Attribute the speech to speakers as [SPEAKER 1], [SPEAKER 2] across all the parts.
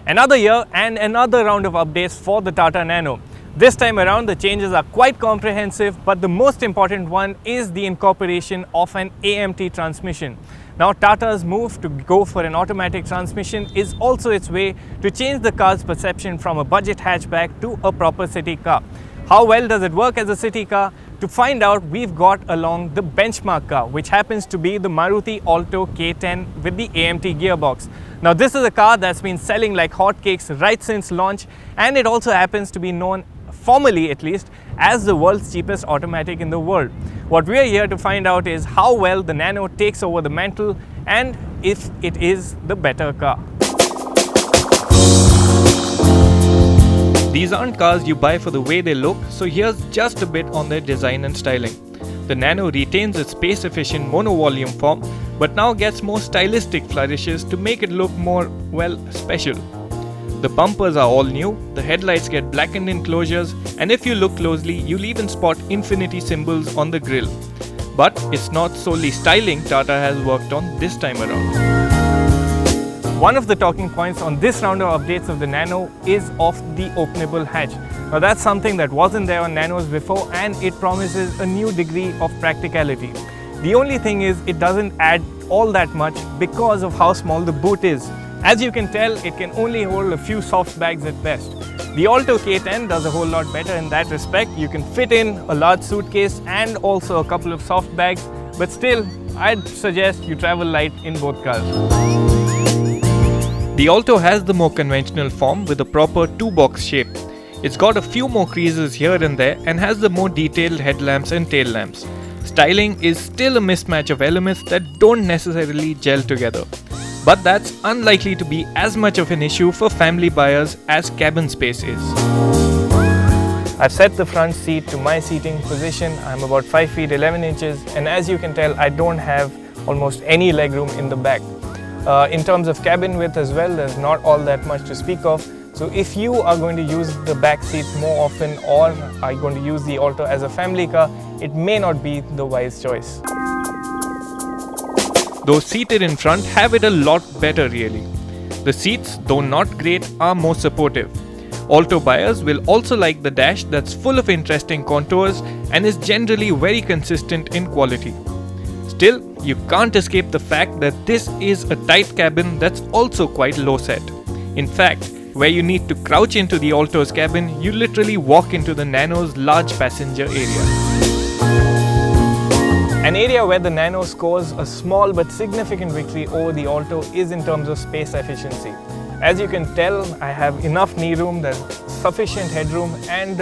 [SPEAKER 1] Another year and another round of updates for the Tata Nano. This time around the changes are quite comprehensive, but the most important one is the incorporation of an AMT transmission. Now Tata's move to go for an automatic transmission is also its way to change the car's perception from a budget hatchback to a proper city car. How well does it work as a city car? To find out, we've got along the benchmark car, which happens to be the Maruti Alto K10 with the AMT gearbox. Now this is a car that's been selling like hotcakes right since launch, and it also happens to be known, formally at least, as the world's cheapest automatic in the world. What we are here to find out is how well the Nano takes over the mantle and if it is the better car. These aren't cars you buy for the way they look, so here's just a bit on their design and styling. The Nano retains its space-efficient mono-volume form, but now gets more stylistic flourishes to make it look more, well, special. The bumpers are all new, the headlights get blackened enclosures, and if you look closely, you'll even spot infinity symbols on the grille. But it's not solely styling Tata has worked on this time around. One of the talking points on this round of updates of the Nano is of the openable hatch. Now that's something that wasn't there on Nanos before, and it promises a new degree of practicality. The only thing is it doesn't add all that much because of how small the boot is. As you can tell, it can only hold a few soft bags at best. The Alto K10 does a whole lot better in that respect. You can fit in a large suitcase and also a couple of soft bags, but still, I'd suggest you travel light in both cars. The Alto has the more conventional form with a proper two-box shape. It's got a few more creases here and there and has the more detailed headlamps and tail lamps. Styling is still a mismatch of elements that don't necessarily gel together. But that's unlikely to be as much of an issue for family buyers as cabin space is. I've set the front seat to my seating position. I'm about 5 feet 11 inches, and as you can tell, I don't have almost any legroom in the back. In terms of cabin width as well, there's not all that much to speak of. So if you are going to use the back seat more often or are going to use the Alto as a family car, it may not be the wise choice. Those seated in front have it a lot better really. The seats, though not great, are more supportive. Alto buyers will also like the dash that's full of interesting contours and is generally very consistent in quality. Still, you can't escape the fact that this is a tight cabin that's also quite low set. In fact, where you need to crouch into the Alto's cabin, you literally walk into the Nano's large passenger area. An area where the Nano scores a small but significant victory over the Alto is in terms of space efficiency. As you can tell, I have enough knee room, there's sufficient headroom, and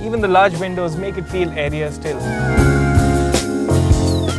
[SPEAKER 1] even the large windows make it feel airier still.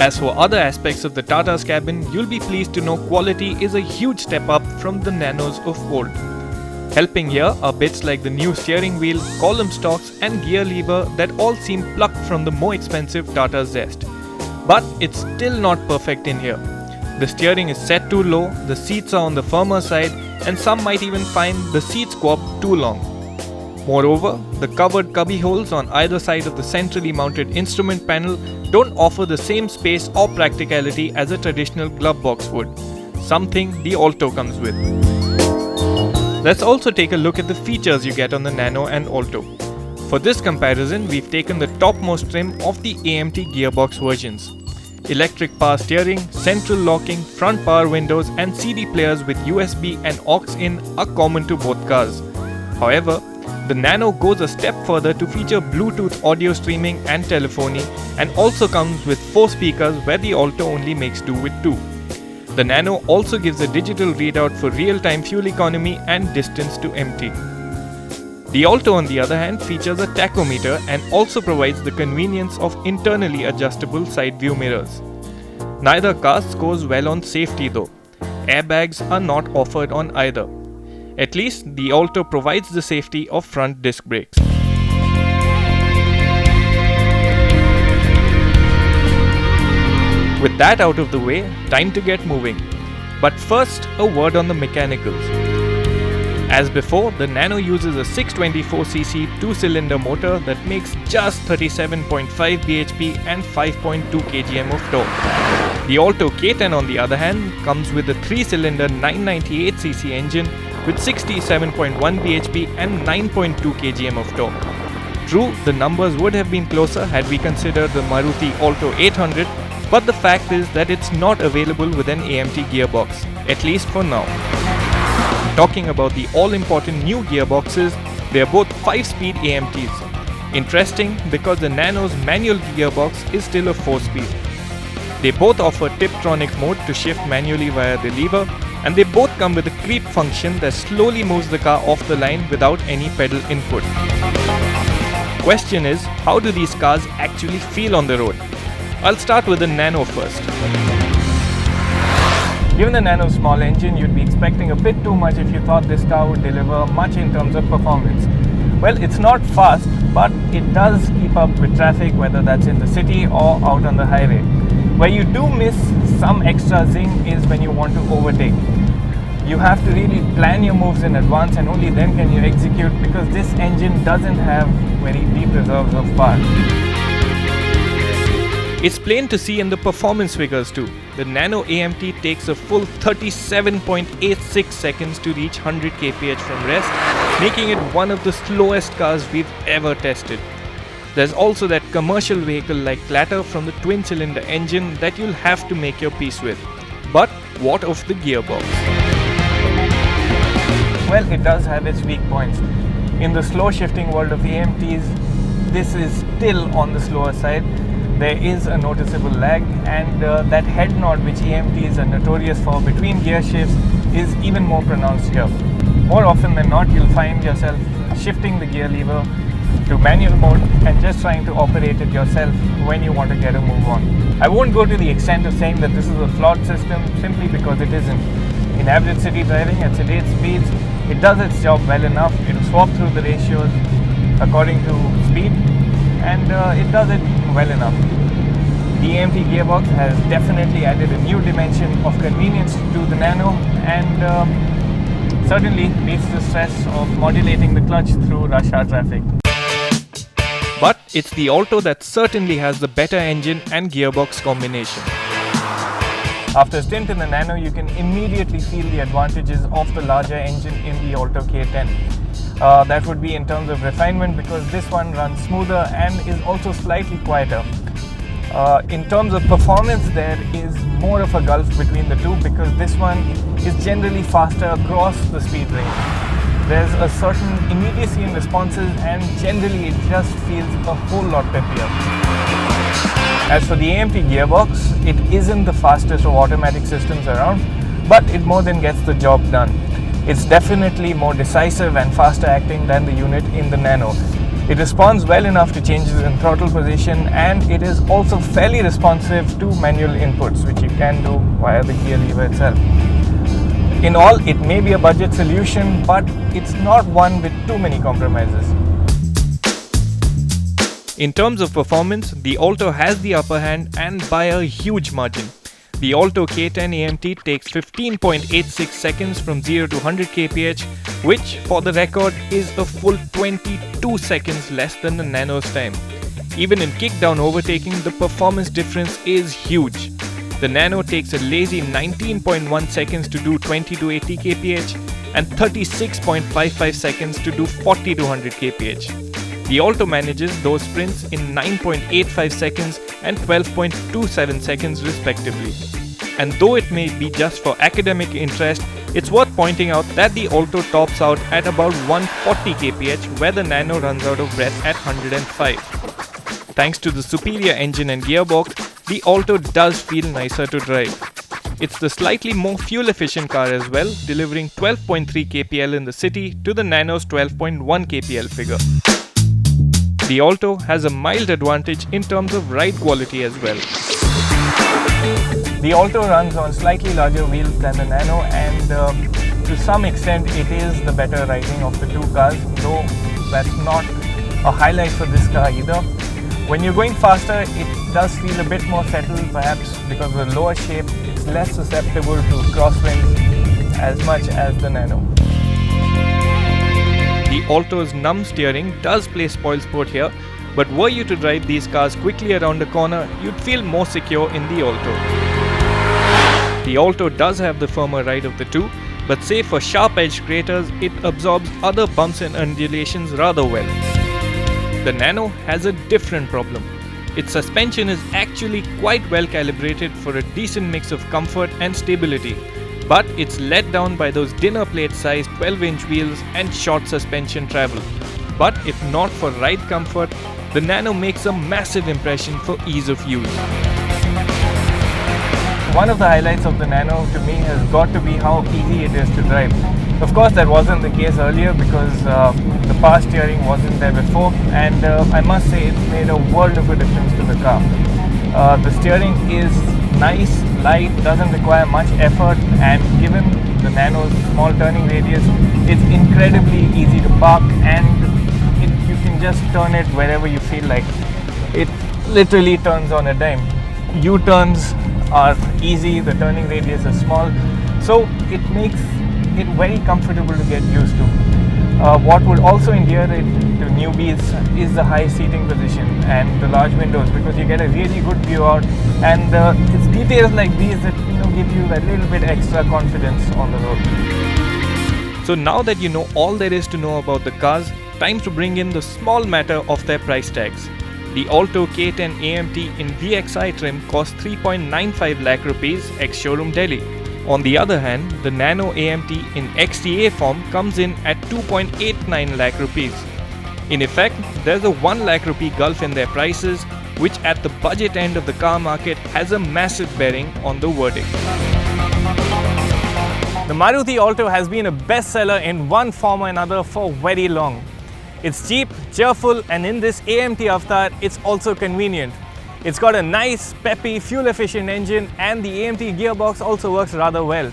[SPEAKER 1] As for other aspects of the Tata's cabin, you'll be pleased to know quality is a huge step up from the Nanos of old. Helping here are bits like the new steering wheel, column stalks and gear lever that all seem plucked from the more expensive Tata Zest. But it's still not perfect in here. The steering is set too low, the seats are on the firmer side, and some might even find the seat squab too long. Moreover, the covered cubby holes on either side of the centrally mounted instrument panel don't offer the same space or practicality as a traditional glove box would, something the Alto comes with. Let's also take a look at the features you get on the Nano and Alto. For this comparison, we've taken the topmost trim of the AMT gearbox versions. Electric power steering, central locking, front power windows and CD players with USB and aux in are common to both cars. However, the Nano goes a step further to feature Bluetooth audio streaming and telephony, and also comes with 4 speakers where the Alto only makes do with 2. The Nano also gives a digital readout for real-time fuel economy and distance to empty. The Alto, on the other hand, features a tachometer and also provides the convenience of internally adjustable side view mirrors. Neither car scores well on safety though. Airbags are not offered on either. At least, the Alto provides the safety of front disc brakes. With that out of the way, time to get moving. But first, a word on the mechanicals. As before, the Nano uses a 624cc 2-cylinder motor that makes just 37.5 bhp and 5.2 kgm of torque. The Alto K10 on the other hand comes with a 3-cylinder 998cc engine with 67.1 bhp and 9.2 kgm of torque. True, the numbers would have been closer had we considered the Maruti Alto 800, but the fact is that it's not available with an AMT gearbox, at least for now. Talking about the all-important new gearboxes, they are both 5-speed AMTs. Interesting because the Nano's manual gearbox is still a 4-speed. They both offer Tiptronic mode to shift manually via the lever, and they both come with a creep function that slowly moves the car off the line without any pedal input. Question is, how do these cars actually feel on the road? I'll start with the Nano first. Given the Nano's small engine, you'd be expecting a bit too much if you thought this car would deliver much in terms of performance. Well, it's not fast, but it does keep up with traffic, whether that's in the city or out on the highway. Where you do miss some extra zing is when you want to overtake. You have to really plan your moves in advance, and only then can you execute, because this engine doesn't have very deep reserves of power. It's plain to see in the performance figures too. The Nano AMT takes a full 37.86 seconds to reach 100 kph from rest, making it one of the slowest cars we've ever tested. There's also that commercial vehicle-like clatter from the twin-cylinder engine that you'll have to make your peace with. But what of the gearbox? Well, it does have its weak points. In the slow shifting world of AMTs, this is still on the slower side. There is a noticeable lag, and that head nod which AMTs are notorious for between gear shifts is even more pronounced here. More often than not, you'll find yourself shifting the gear lever to manual mode and just trying to operate it yourself when you want to get a move on. I won't go to the extent of saying that this is a flawed system, simply because it isn't. In average city driving at today's speeds, it does its job well enough. It'll swap through the ratios according to speed, and it does it well enough. The AMT gearbox has definitely added a new dimension of convenience to the Nano, and certainly beats the stress of modulating the clutch through rush hour traffic. But it's the Alto that certainly has the better engine and gearbox combination. After a stint in the Nano, you can immediately feel the advantages of the larger engine in the Alto K10. That would be in terms of refinement, because this one runs smoother and is also slightly quieter. In terms of performance, there is more of a gulf between the two, because this one is generally faster across the speed range. There's a certain immediacy in responses, and generally it just feels a whole lot peppier. As for the AMT gearbox, it isn't the fastest of automatic systems around, but it more than gets the job done. It's definitely more decisive and faster acting than the unit in the Nano. It responds well enough to changes in throttle position, and it is also fairly responsive to manual inputs, which you can do via the gear lever itself. In all, it may be a budget solution, but it's not one with too many compromises. In terms of performance, the Alto has the upper hand, and by a huge margin. The Alto K10 AMT takes 15.86 seconds from 0 to 100 kph, which, for the record, is a full 22 seconds less than the Nano's time. Even in kick-down overtaking, the performance difference is huge. The Nano takes a lazy 19.1 seconds to do 20 to 80 kph and 36.55 seconds to do 40 to 100 kph. The Alto manages those sprints in 9.85 seconds and 12.27 seconds respectively. And though it may be just for academic interest, it's worth pointing out that the Alto tops out at about 140 kph, where the Nano runs out of breath at 105. Thanks to the superior engine and gearbox, the Alto does feel nicer to drive. It's the slightly more fuel efficient car as well, delivering 12.3 kpl in the city to the Nano's 12.1 kpl figure. The Alto has a mild advantage in terms of ride quality as well. The Alto runs on slightly larger wheels than the Nano, and to some extent it is the better riding of the two cars, though that's not a highlight for this car either. When you're going faster, it does feel a bit more settled, perhaps because of the lower shape. It's less susceptible to crosswinds as much as the Nano. The Alto's numb steering does play spoilsport here, but were you to drive these cars quickly around a corner, you'd feel more secure in the Alto. The Alto does have the firmer ride of the two, but say for sharp-edged craters, it absorbs other bumps and undulations rather well. The Nano has a different problem. Its suspension is actually quite well calibrated for a decent mix of comfort and stability, but it's let down by those dinner plate sized 12-inch wheels and short suspension travel. But if not for ride comfort, the Nano makes a massive impression for ease of use. One of the highlights of the Nano to me has got to be how easy it is to drive. Of course, that wasn't the case earlier because the power steering wasn't there before, and I must say it's made a world of a difference to the car. The steering is nice, light, doesn't require much effort, and given the Nano's small turning radius, it's incredibly easy to park, and you can just turn it wherever you feel like. It literally turns on a dime. U-turns are easy, the turning radius is small, so it makes it very comfortable to get used to. What would also endear it to newbies is the high seating position and the large windows, because you get a really good view out, and it's details like these that give you that little bit extra confidence on the road. So now that you know all there is to know about the cars, time to bring in the small matter of their price tags. The Alto K10 AMT in VXI trim costs 3.95 lakh rupees ex-showroom Delhi. On the other hand, the Nano AMT in XTA form comes in at 2.89 lakh rupees. In effect, there's a 1 lakh rupee gulf in their prices, which at the budget end of the car market has a massive bearing on the verdict. The Maruti Alto has been a bestseller in one form or another for very long. It's cheap, cheerful, and in this AMT avatar, it's also convenient. It's got a nice, peppy, fuel-efficient engine, and the AMT gearbox also works rather well.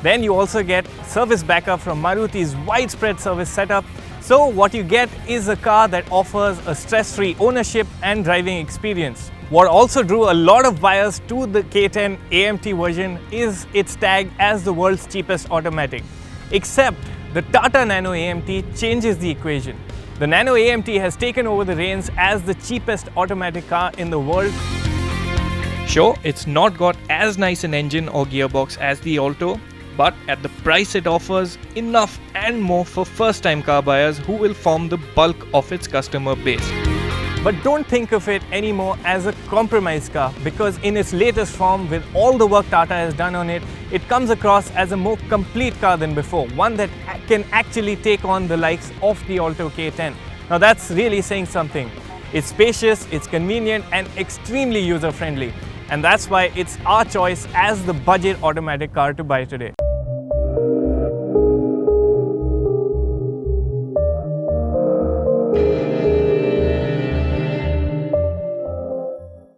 [SPEAKER 1] Then you also get service backup from Maruti's widespread service setup. So what you get is a car that offers a stress-free ownership and driving experience. What also drew a lot of buyers to the K10 AMT version is its tag as the world's cheapest automatic. Except the Tata Nano AMT changes the equation. The Nano AMT has taken over the reins as the cheapest automatic car in the world. Sure, it's not got as nice an engine or gearbox as the Alto, but at the price it offers, enough and more for first-time car buyers who will form the bulk of its customer base. But don't think of it anymore as a compromise car, because in its latest form, with all the work Tata has done on it, it comes across as a more complete car than before, one that can actually take on the likes of the Alto K10. Now that's really saying something. It's spacious, it's convenient, and extremely user-friendly. And that's why it's our choice as the budget automatic car to buy today.